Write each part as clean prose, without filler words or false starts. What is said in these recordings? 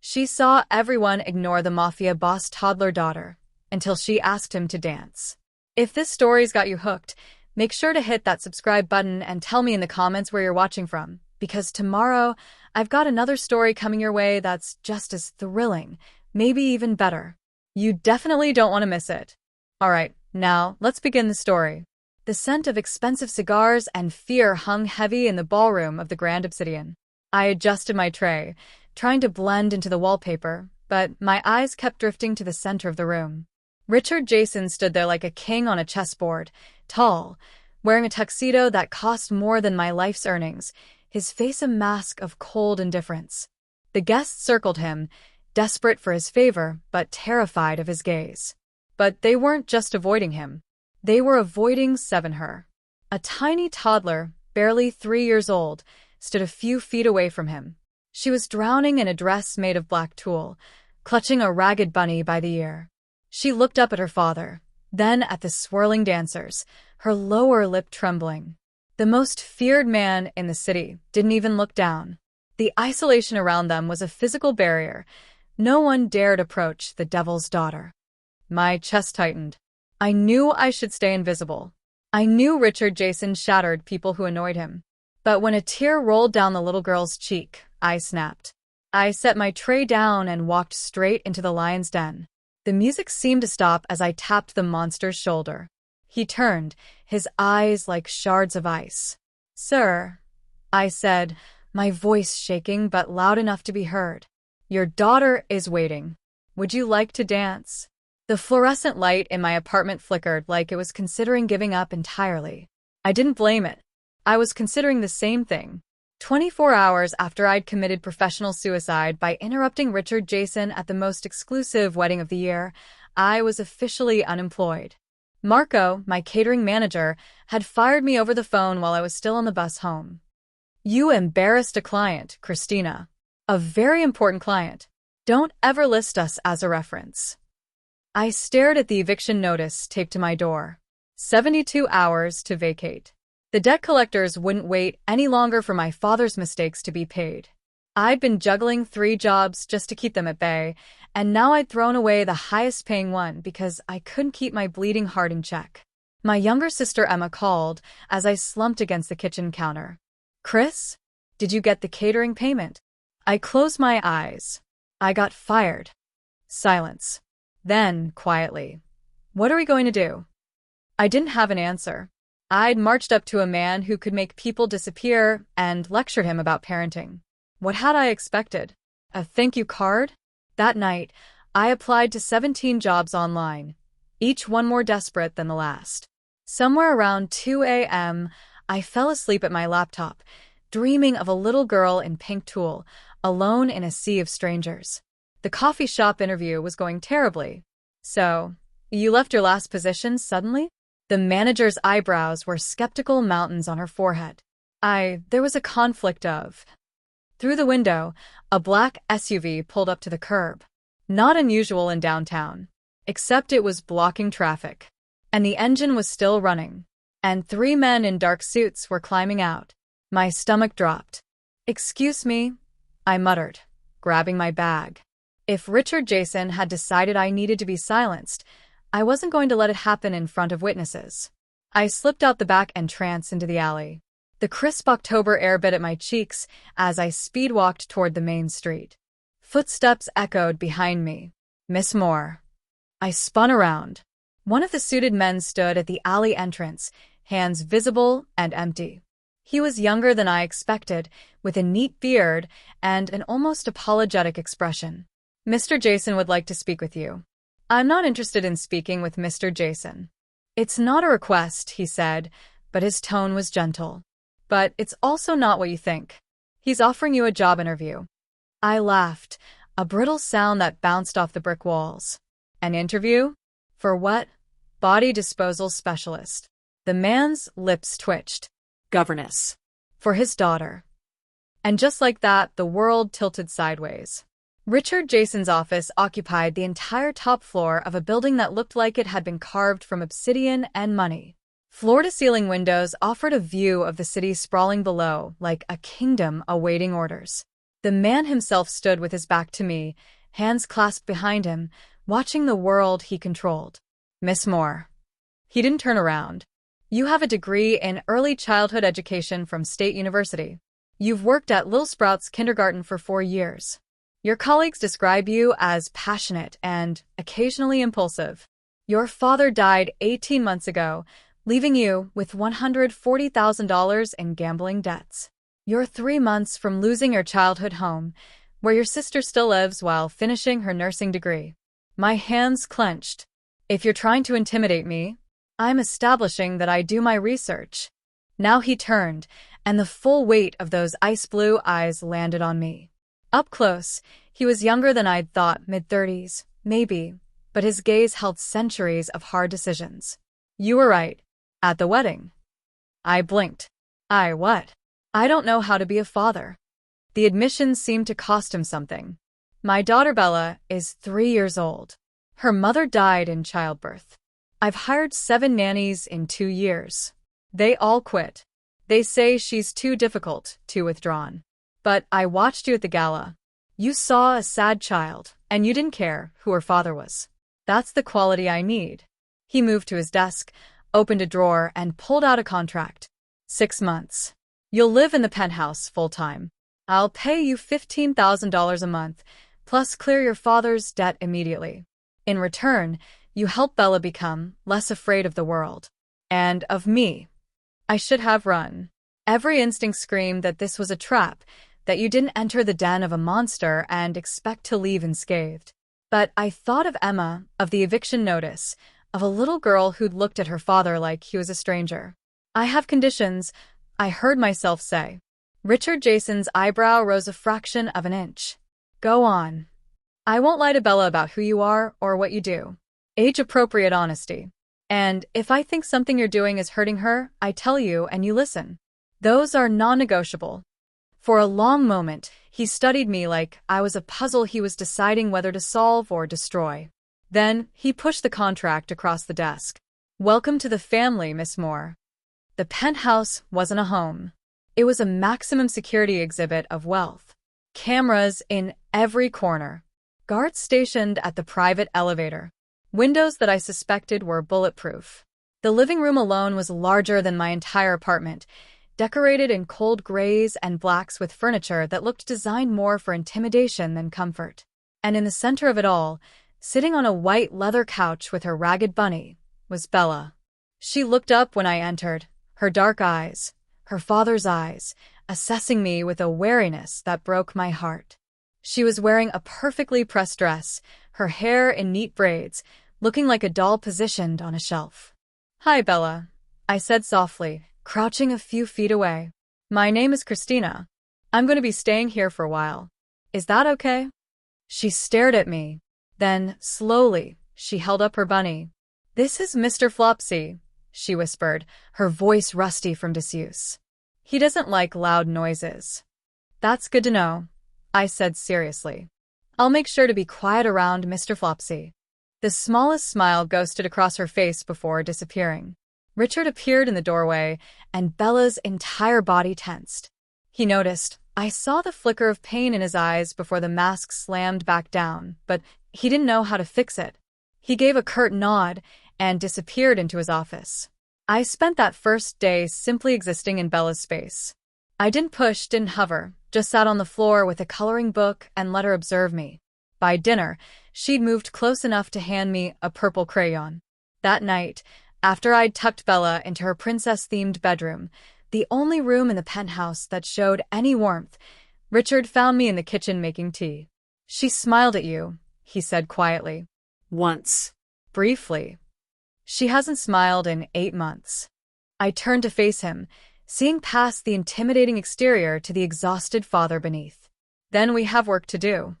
She saw everyone ignore the Mafia boss Toddler daughter until she asked him to dance. If this story's got you hooked, make sure to hit that subscribe button and tell me in the comments where you're watching from, because tomorrow I've got another story coming your way that's just as thrilling, maybe even better. You definitely don't want to miss it. Alright, now let's begin the story. The scent of expensive cigars and fear hung heavy in the ballroom of the Grand Obsidian. I adjusted my tray, trying to blend into the wallpaper, but my eyes kept drifting to the center of the room. Richard Jason stood there like a king on a chessboard, tall, wearing a tuxedo that cost more than my life's earnings, his face a mask of cold indifference. The guests circled him, desperate for his favor but terrified of his gaze. But they weren't just avoiding him. They were avoiding Sevenher. A tiny toddler, barely 3 years old, stood a few feet away from him. She was drowning in a dress made of black tulle, clutching a ragged bunny by the ear. She looked up at her father, then at the swirling dancers, her lower lip trembling. The most feared man in the city didn't even look down. The isolation around them was a physical barrier. No one dared approach the devil's daughter. My chest tightened. I knew I should stay invisible. I knew Richard Jason shattered people who annoyed him. But when a tear rolled down the little girl's cheek, I snapped. I set my tray down and walked straight into the lion's den. The music seemed to stop as I tapped the monster's shoulder. He turned, his eyes like shards of ice. "Sir," I said, my voice shaking but loud enough to be heard. "Your daughter is waiting. Would you like to dance?" The fluorescent light in my apartment flickered like it was considering giving up entirely. I didn't blame it. I was considering the same thing. 24 hours after I'd committed professional suicide by interrupting Richard Jason at the most exclusive wedding of the year, I was officially unemployed. Marco, my catering manager, had fired me over the phone while I was still on the bus home. "You embarrassed a client, Christina. A very important client. Don't ever list us as a reference." I stared at the eviction notice taped to my door. 72 hours to vacate. The debt collectors wouldn't wait any longer for my father's mistakes to be paid. I'd been juggling 3 jobs just to keep them at bay, and now I'd thrown away the highest-paying one because I couldn't keep my bleeding heart in check. My younger sister Emma called as I slumped against the kitchen counter. "Chris, did you get the catering payment?" I closed my eyes. "I got fired." Silence. Then, quietly, "What are we going to do?" I didn't have an answer. I'd marched up to a man who could make people disappear and lectured him about parenting. What had I expected? A thank you card? That night, I applied to 17 jobs online, each one more desperate than the last. Somewhere around 2 a.m., I fell asleep at my laptop, dreaming of a little girl in pink tulle, alone in a sea of strangers. The coffee shop interview was going terribly. "So, you left your last position suddenly?" The manager's eyebrows were skeptical mountains on her forehead. There was a conflict of. Through the window, a black SUV pulled up to the curb. Not unusual in downtown. Except it was blocking traffic. And the engine was still running. And 3 men in dark suits were climbing out. My stomach dropped. "Excuse me," I muttered, grabbing my bag. If Richard Jason had decided I needed to be silenced, I wasn't going to let it happen in front of witnesses. I slipped out the back entrance into the alley. The crisp October air bit at my cheeks as I speed-walked toward the main street. Footsteps echoed behind me. "Miss Moore." I spun around. One of the suited men stood at the alley entrance, hands visible and empty. He was younger than I expected, with a neat beard and an almost apologetic expression. "Mr. Jason would like to speak with you." "I'm not interested in speaking with Mr. Jason." "It's not a request," he said, but his tone was gentle. "But it's also not what you think. He's offering you a job interview." I laughed, a brittle sound that bounced off the brick walls. "An interview? For what?" "Body disposal specialist." The man's lips twitched. "Governess." "For his daughter." And just like that, the world tilted sideways. Richard Jason's office occupied the entire top floor of a building that looked like it had been carved from obsidian and money. Floor-to-ceiling windows offered a view of the city sprawling below, like a kingdom awaiting orders. The man himself stood with his back to me, hands clasped behind him, watching the world he controlled. Miss Moore. He didn't turn around. You have a degree in early childhood education from State University. You've worked at Little Sprouts Kindergarten for 4 years. Your colleagues describe you as passionate and occasionally impulsive. Your father died 18 months ago, leaving you with $140,000 in gambling debts. You're 3 months from losing your childhood home, where your sister still lives while finishing her nursing degree. My hands clenched. If you're trying to intimidate me, I'm establishing that I do my research. Now he turned, and the full weight of those ice-blue eyes landed on me. Up close, he was younger than I'd thought, mid-30s, maybe, but his gaze held centuries of hard decisions. You were right. At the wedding. I blinked. What? I don't know how to be a father. The admission seemed to cost him something. My daughter Bella is 3 years old. Her mother died in childbirth. I've hired 7 nannies in 2 years. They all quit. They say she's too difficult, too withdrawn. But I watched you at the gala. You saw a sad child, and you didn't care who her father was. That's the quality I need. He moved to his desk, opened a drawer, and pulled out a contract. 6 months. You'll live in the penthouse full-time. I'll pay you $15,000 a month, plus clear your father's debt immediately. In return, you help Bella become less afraid of the world. And of me. I should have run. Every instinct screamed that this was a trap, that you didn't enter the den of a monster and expect to leave unscathed. But I thought of Emma, of the eviction notice, of a little girl who'd looked at her father like he was a stranger. I have conditions, I heard myself say. Richard Jason's eyebrow rose a fraction of an inch. Go on. I won't lie to Bella about who you are or what you do. Age-appropriate honesty. And if I think something you're doing is hurting her, I tell you and you listen. Those are non-negotiable. For a long moment, he studied me like I was a puzzle he was deciding whether to solve or destroy. Then, he pushed the contract across the desk. Welcome to the family, Miss Moore. The penthouse wasn't a home. It was a maximum security exhibit of wealth. Cameras in every corner. Guards stationed at the private elevator. Windows that I suspected were bulletproof. The living room alone was larger than my entire apartment, decorated in cold grays and blacks with furniture that looked designed more for intimidation than comfort. And in the center of it all, sitting on a white leather couch with her ragged bunny, was Bella. She looked up when I entered, her dark eyes, her father's eyes, assessing me with a wariness that broke my heart. She was wearing a perfectly pressed dress, her hair in neat braids, looking like a doll positioned on a shelf. Hi, Bella, I said softly, crouching a few feet away. My name is Christina. I'm going to be staying here for a while. Is that okay? She stared at me. Then, slowly, she held up her bunny. This is Mr. Flopsy, she whispered, her voice rusty from disuse. He doesn't like loud noises. That's good to know, I said seriously. I'll make sure to be quiet around Mr. Flopsy. The smallest smile ghosted across her face before disappearing. Richard appeared in the doorway, and Bella's entire body tensed. He noticed. I saw the flicker of pain in his eyes before the mask slammed back down, but he didn't know how to fix it. He gave a curt nod and disappeared into his office. I spent that first day simply existing in Bella's space. I didn't push, didn't hover, just sat on the floor with a coloring book and let her observe me. By dinner, she'd moved close enough to hand me a purple crayon. That night, after I'd tucked Bella into her princess-themed bedroom, the only room in the penthouse that showed any warmth, Richard found me in the kitchen making tea. She smiled at you, he said quietly. Once. Briefly. She hasn't smiled in 8 months. I turned to face him, seeing past the intimidating exterior to the exhausted father beneath. Then we have work to do.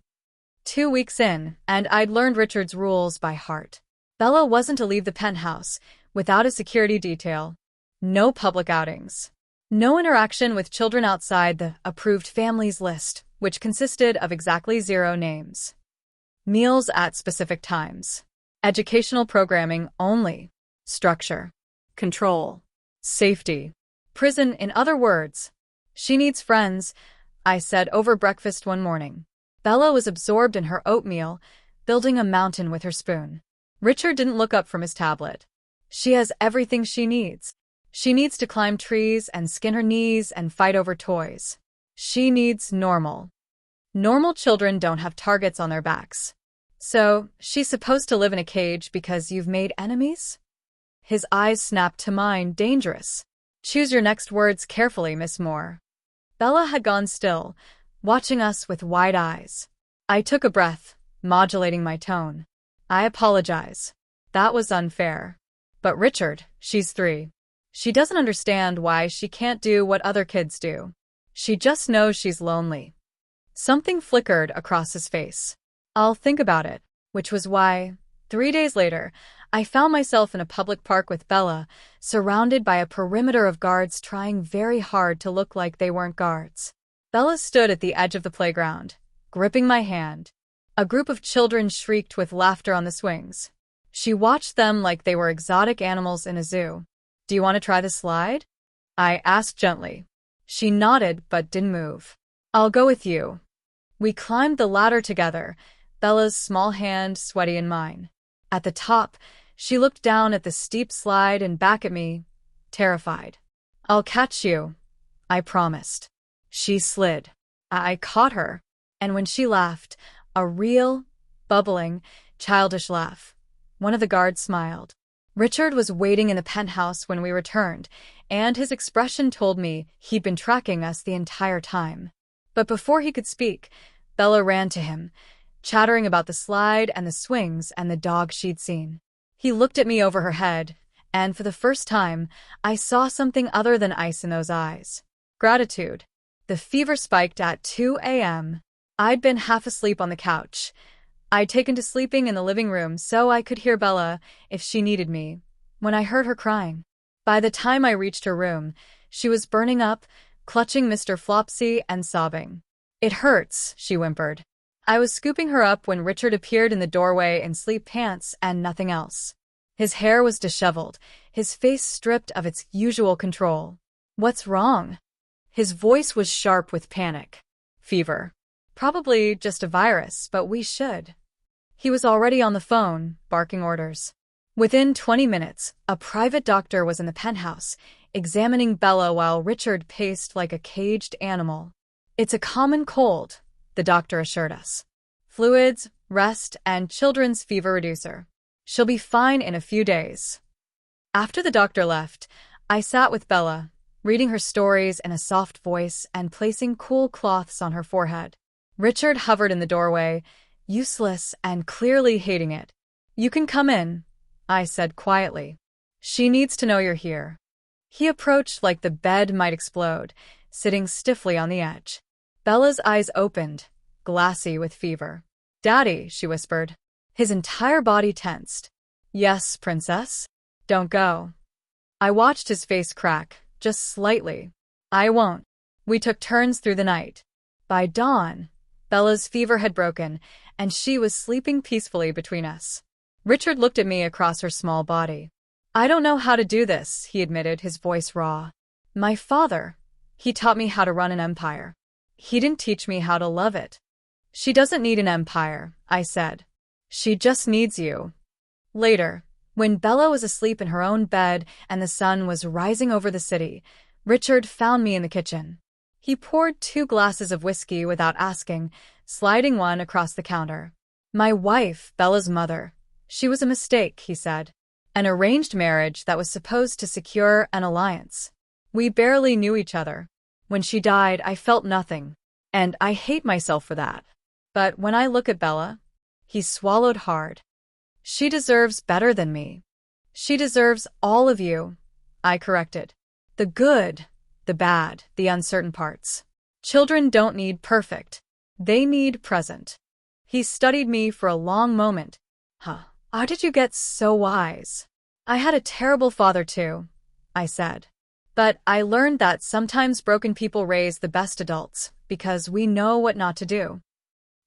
2 weeks in, and I'd learned Richard's rules by heart. Bella wasn't to leave the penthouse without a security detail. No public outings. No interaction with children outside the approved families list, which consisted of exactly 0 names. Meals at specific times. Educational programming only. Structure. Control. Safety. Prison, in other words. She needs friends. I said over breakfast one morning. Bella was absorbed in her oatmeal, building a mountain with her spoon. Richard didn't look up from his tablet. She has everything she needs. She needs to climb trees and skin her knees and fight over toys. She needs normal. Normal children don't have targets on their backs. So, she's supposed to live in a cage because you've made enemies? His eyes snapped to mine, dangerous. Choose your next words carefully, Miss Moore. Bella had gone still, watching us with wide eyes. I took a breath, modulating my tone. I apologize. That was unfair. But Richard, she's 3. She doesn't understand why she can't do what other kids do. She just knows she's lonely. Something flickered across his face. I'll think about it, which was why, 3 days later, I found myself in a public park with Bella, surrounded by a perimeter of guards trying very hard to look like they weren't guards. Bella stood at the edge of the playground, gripping my hand. A group of children shrieked with laughter on the swings. She watched them like they were exotic animals in a zoo. Do you want to try the slide? I asked gently. She nodded but didn't move. I'll go with you. We climbed the ladder together, Bella's small hand sweaty in mine. At the top, she looked down at the steep slide and back at me, terrified. I'll catch you, I promised. She slid. I caught her, and when she laughed, a real, bubbling, childish laugh, one of the guards smiled. Richard was waiting in the penthouse when we returned, and his expression told me he'd been tracking us the entire time. But before he could speak, Bella ran to him, chattering about the slide and the swings and the dog she'd seen. He looked at me over her head, and for the first time, I saw something other than ice in those eyes. Gratitude. The fever spiked at 2 a.m. I'd been half asleep on the couch. I'd taken to sleeping in the living room so I could hear Bella if she needed me, when I heard her crying. By the time I reached her room, she was burning up, clutching Mr. Flopsy and sobbing. It hurts, she whimpered. I was scooping her up when Richard appeared in the doorway in sleep pants and nothing else. His hair was disheveled, his face stripped of its usual control. What's wrong? His voice was sharp with panic. Fever. Probably just a virus, but we should. He was already on the phone, barking orders. Within 20 minutes, a private doctor was in the penthouse, examining Bella while Richard paced like a caged animal. It's a common cold, the doctor assured us. Fluids, rest, and children's fever reducer. She'll be fine in a few days. After the doctor left, I sat with Bella, reading her stories in a soft voice and placing cool cloths on her forehead. Richard hovered in the doorway, useless and clearly hating it. You can come in, I said quietly. She needs to know you're here. He approached like the bed might explode, sitting stiffly on the edge. Bella's eyes opened, glassy with fever. Daddy, she whispered. His entire body tensed. Yes, princess. Don't go. I watched his face crack, just slightly. I won't. We took turns through the night. By dawn, Bella's fever had broken, and she was sleeping peacefully between us. Richard looked at me across her small body. I don't know how to do this, he admitted, his voice raw. My father. He taught me how to run an empire. He didn't teach me how to love it. She doesn't need an empire, I said. She just needs you. Later, when Bella was asleep in her own bed and the sun was rising over the city, Richard found me in the kitchen. He poured 2 glasses of whiskey without asking, sliding one across the counter. My wife, Bella's mother. She was a mistake, he said. An arranged marriage that was supposed to secure an alliance. We barely knew each other. When she died, I felt nothing, and I hate myself for that. But when I look at Bella, he swallowed hard. She deserves better than me. She deserves all of you, I corrected. The good, the bad, the uncertain parts. Children don't need perfect. They need present. He studied me for a long moment. How did you get so wise? I had a terrible father too, I said. But I learned that sometimes broken people raise the best adults, because we know what not to do.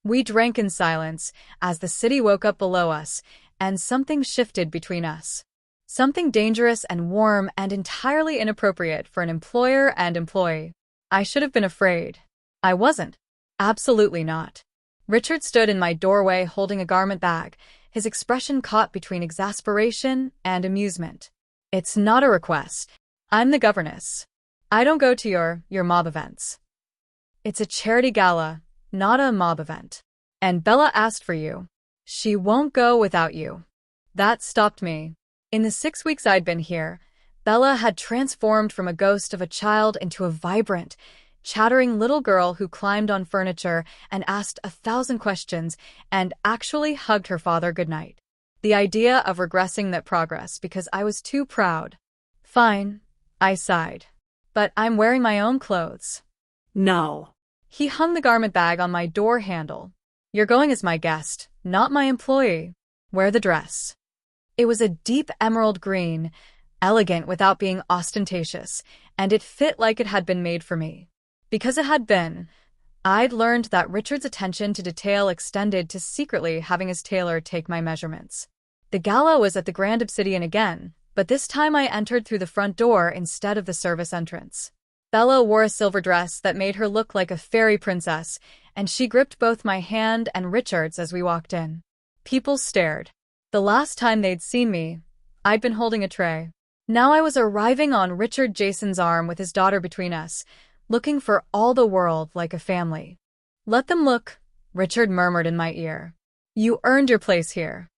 We drank in silence as the city woke up below us, and something shifted between us. Something dangerous and warm and entirely inappropriate for an employer and employee. I should have been afraid. I wasn't. Absolutely not. Richard stood in my doorway holding a garment bag, his expression caught between exasperation and amusement. It's not a request. I'm the governess. I don't go to your mob events. It's a charity gala, not a mob event. And Bella asked for you. She won't go without you. That stopped me. In the 6 weeks I'd been here, Bella had transformed from a ghost of a child into a vibrant, chattering little girl who climbed on furniture and asked 1,000 questions and actually hugged her father goodnight. The idea of regressing that progress because I was too proud. Fine, I sighed. But I'm wearing my own clothes. No. He hung the garment bag on my door handle. You're going as my guest, not my employee. Wear the dress. It was a deep emerald green, elegant without being ostentatious, and it fit like it had been made for me. Because it had been, I'd learned that Richard's attention to detail extended to secretly having his tailor take my measurements. The gala was at the Grand Obsidian again, but this time I entered through the front door instead of the service entrance. Bella wore a silver dress that made her look like a fairy princess, and she gripped both my hand and Richard's as we walked in. People stared. The last time they'd seen me, I'd been holding a tray. Now I was arriving on Richard Jason's arm with his daughter between us, looking for all the world like a family. Let them look, Richard murmured in my ear. You earned your place here.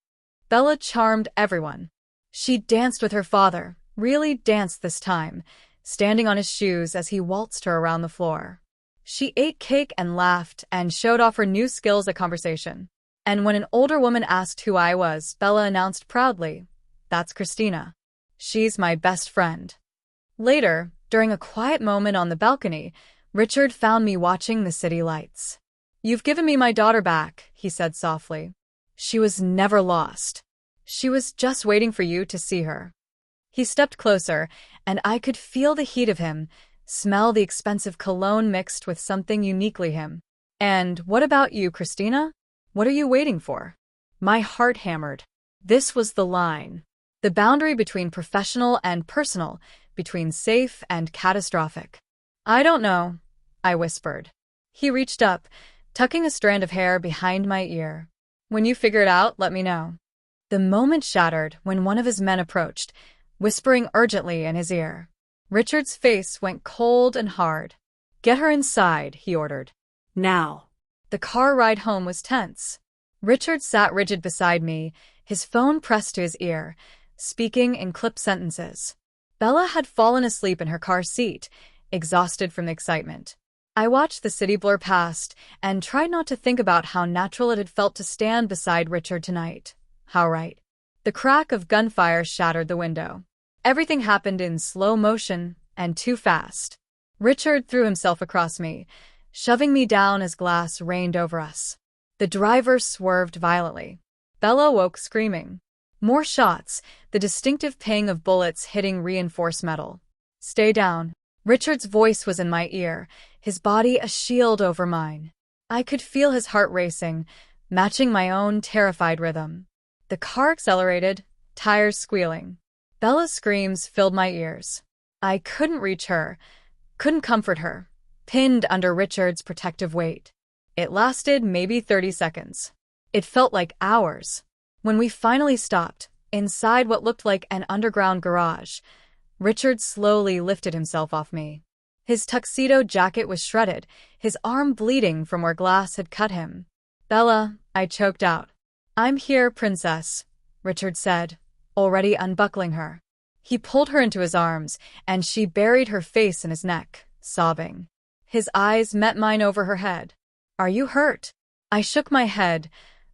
Bella charmed everyone. She danced with her father, really danced this time, standing on his shoes as he waltzed her around the floor. She ate cake and laughed and showed off her new skills at conversation. And when an older woman asked who I was, Bella announced proudly, "That's Christina. She's my best friend." Later, during a quiet moment on the balcony, Richard found me watching the city lights. "You've given me my daughter back," he said softly. "She was never lost. She was just waiting for you to see her." He stepped closer, and I could feel the heat of him, smell the expensive cologne mixed with something uniquely him. "And what about you, Christina? What are you waiting for?" My heart hammered. This was the line. The boundary between professional and personal, between safe and catastrophic. "I don't know," I whispered. He reached up, tucking a strand of hair behind my ear. "When you figure it out, let me know." The moment shattered when one of his men approached, whispering urgently in his ear. Richard's face went cold and hard. "Get her inside," he ordered. Now. The car ride home was tense. Richard sat rigid beside me, his phone pressed to his ear, speaking in clipped sentences. Bella had fallen asleep in her car seat, exhausted from the excitement. I watched the city blur past and tried not to think about how natural it had felt to stand beside Richard tonight. How right. The crack of gunfire shattered the window. Everything happened in slow motion and too fast. Richard threw himself across me, shoving me down as glass rained over us. The driver swerved violently. Bella woke screaming. More shots, the distinctive ping of bullets hitting reinforced metal. "Stay down." Richard's voice was in my ear, his body a shield over mine. I could feel his heart racing, matching my own terrified rhythm. The car accelerated, tires squealing. Bella's screams filled my ears. I couldn't reach her, couldn't comfort her, pinned under Richard's protective weight. It lasted maybe 30 seconds. It felt like hours. When we finally stopped, inside what looked like an underground garage, Richard slowly lifted himself off me. His tuxedo jacket was shredded, his arm bleeding from where glass had cut him. "Bella," I choked out. "I'm here, princess," Richard said, already unbuckling her. He pulled her into his arms, and she buried her face in his neck, sobbing. His eyes met mine over her head. "Are you hurt?" I shook my head,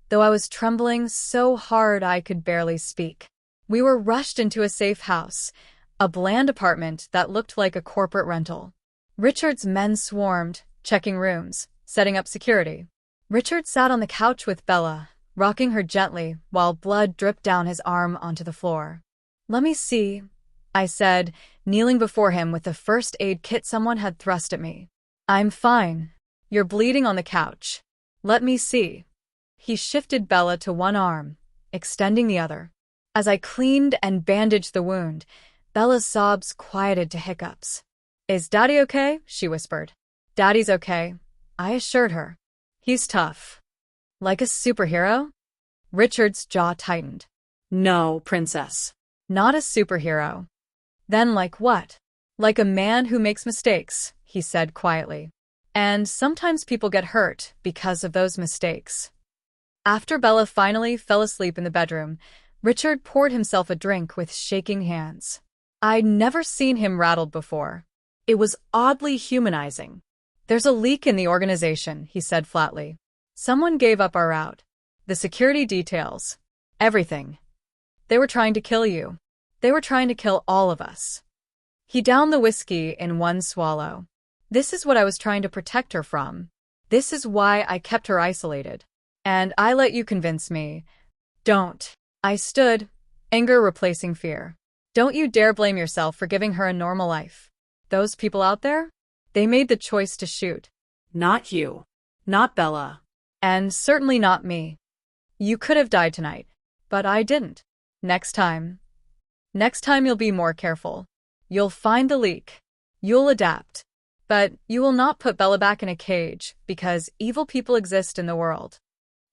though I was trembling so hard I could barely speak. We were rushed into a safe house, a bland apartment that looked like a corporate rental. Richard's men swarmed, checking rooms, setting up security. Richard sat on the couch with Bella, rocking her gently while blood dripped down his arm onto the floor. "Let me see," I said, kneeling before him with the first aid kit someone had thrust at me. "I'm fine. You're bleeding on the couch. Let me see." He shifted Bella to one arm, extending the other. As I cleaned and bandaged the wound, Bella's sobs quieted to hiccups. "Is Daddy okay?" she whispered. "Daddy's okay," I assured her. He's tough. Like a superhero? Richard's jaw tightened. No, princess. Not a superhero. Then like what? Like a man who makes mistakes, he said quietly. And sometimes people get hurt because of those mistakes. After Bella finally fell asleep in the bedroom, Richard poured himself a drink with shaking hands. I'd never seen him rattled before. It was oddly humanizing. There's a leak in the organization, he said flatly. Someone gave up our route. The security details. Everything. They were trying to kill you. They were trying to kill all of us. He downed the whiskey in one swallow. This is what I was trying to protect her from. This is why I kept her isolated. And I let you convince me. Don't. I stood, anger replacing fear. Don't you dare blame yourself for giving her a normal life. Those people out there? They made the choice to shoot. Not you. Not Bella. And certainly not me. You could have died tonight, but I didn't. Next time you'll be more careful. You'll find the leak. You'll adapt. But you will not put Bella back in a cage because evil people exist in the world.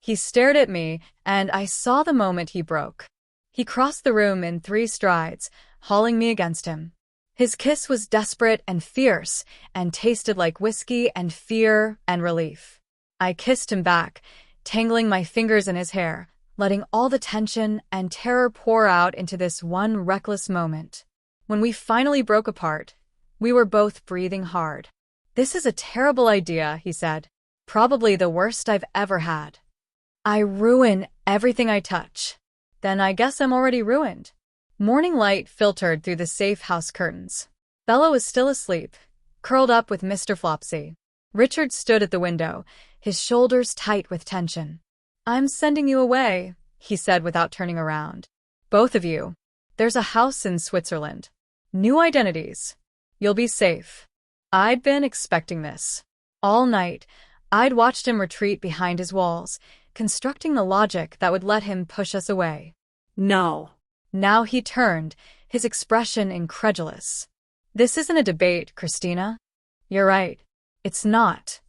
He stared at me, and I saw the moment he broke. He crossed the room in 3 strides, hauling me against him. His kiss was desperate and fierce, and tasted like whiskey and fear and relief. I kissed him back, tangling my fingers in his hair, letting all the tension and terror pour out into this one reckless moment. When we finally broke apart, we were both breathing hard. This is a terrible idea, he said. Probably the worst I've ever had. I ruin everything I touch. Then I guess I'm already ruined. Morning light filtered through the safe house curtains. Bella was still asleep, curled up with Mr. Flopsy. Richard stood at the window, his shoulders tight with tension. I'm sending you away, he said without turning around. Both of you. There's a house in Switzerland. New identities. You'll be safe. I'd been expecting this. All night, I'd watched him retreat behind his walls, constructing the logic that would let him push us away. No. Now he turned, his expression incredulous. This isn't a debate, Christina. You're right. It's not.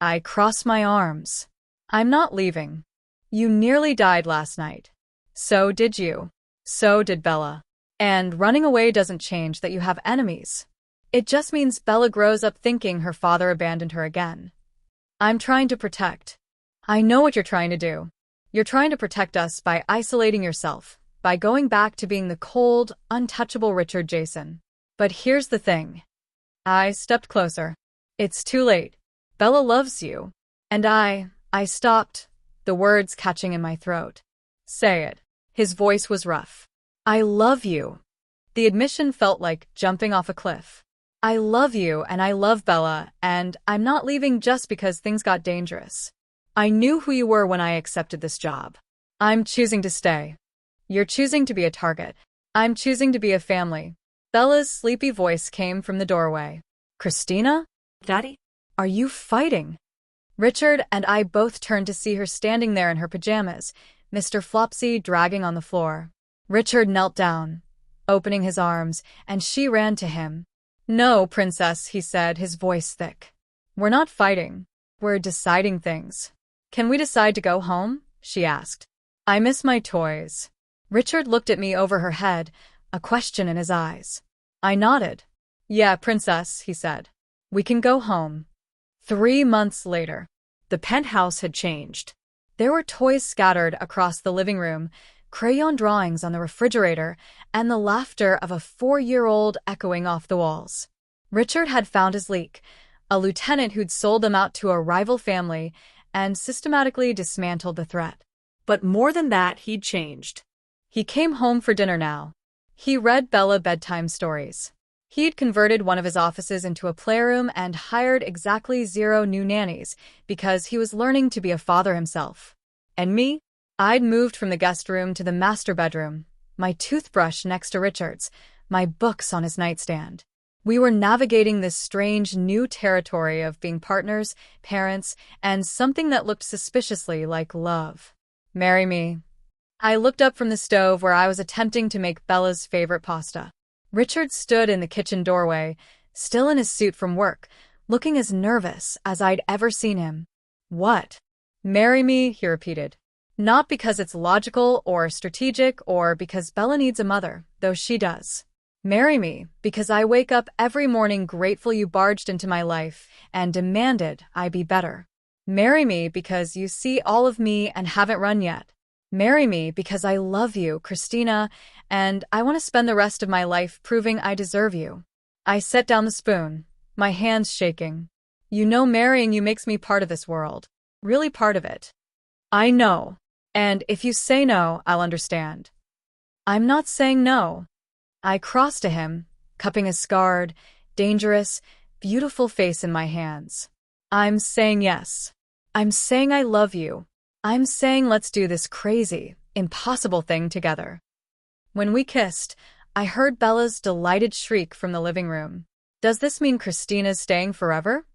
I cross my arms. I'm not leaving. You nearly died last night. So did you. So did Bella. And running away doesn't change that you have enemies. It just means Bella grows up thinking her father abandoned her again. I'm trying to protect. I know what you're trying to do. You're trying to protect us by isolating yourself, by going back to being the cold, untouchable Richard Jason. But here's the thing. I stepped closer. It's too late. Bella loves you. And I stopped, the words catching in my throat. Say it. His voice was rough. I love you. The admission felt like jumping off a cliff. I love you and I love Bella, and I'm not leaving just because things got dangerous. I knew who you were when I accepted this job. I'm choosing to stay. You're choosing to be a target. I'm choosing to be a family. Bella's sleepy voice came from the doorway. Christina? Daddy? Are you fighting? Richard and I both turned to see her standing there in her pajamas, Mr. Flopsy dragging on the floor. Richard knelt down, opening his arms, and she ran to him. No, princess, he said, his voice thick. We're not fighting. We're deciding things. Can we decide to go home? She asked. I miss my toys. Richard looked at me over her head, a question in his eyes. I nodded. Yeah, princess, he said. We can go home. 3 months later, the penthouse had changed. There were toys scattered across the living room, crayon drawings on the refrigerator, and the laughter of a 4-year-old echoing off the walls. Richard had found his leak, a lieutenant who'd sold them out to a rival family and systematically dismantled the threat. But more than that, he'd changed. He came home for dinner now. He read Bella bedtime stories. He'd converted one of his offices into a playroom and hired exactly 0 new nannies because he was learning to be a father himself. And me? I'd moved from the guest room to the master bedroom, my toothbrush next to Richard's, my books on his nightstand. We were navigating this strange new territory of being partners, parents, and something that looked suspiciously like love. Marry me. I looked up from the stove where I was attempting to make Bella's favorite pasta. Richard stood in the kitchen doorway, still in his suit from work, looking as nervous as I'd ever seen him. What? Marry me, he repeated. Not because it's logical or strategic or because Bella needs a mother, though she does. Marry me because I wake up every morning grateful you barged into my life and demanded I be better. Marry me because you see all of me and haven't run yet. Marry me because I love you, Christina, and I want to spend the rest of my life proving I deserve you. I set down the spoon, my hands shaking. You know marrying you makes me part of this world. Really part of it. I know. And if you say no, I'll understand. I'm not saying no. I crossed to him, cupping his scarred, dangerous, beautiful face in my hands. I'm saying yes. I'm saying I love you. I'm saying let's do this crazy, impossible thing together. When we kissed, I heard Bella's delighted shriek from the living room. Does this mean Christina's staying forever?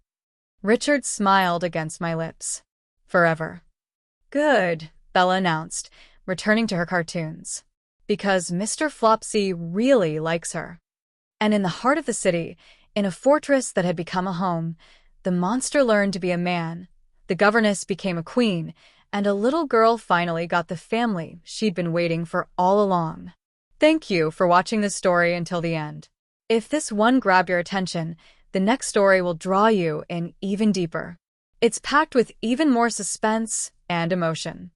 Richard smiled against my lips. Forever. Good, Bella announced, returning to her cartoons. Because Mr. Flopsy really likes her. And in the heart of the city, in a fortress that had become a home, the monster learned to be a man, the governess became a queen, and a little girl finally got the family she'd been waiting for all along. Thank you for watching this story until the end. If this one grabbed your attention, the next story will draw you in even deeper. It's packed with even more suspense and emotion.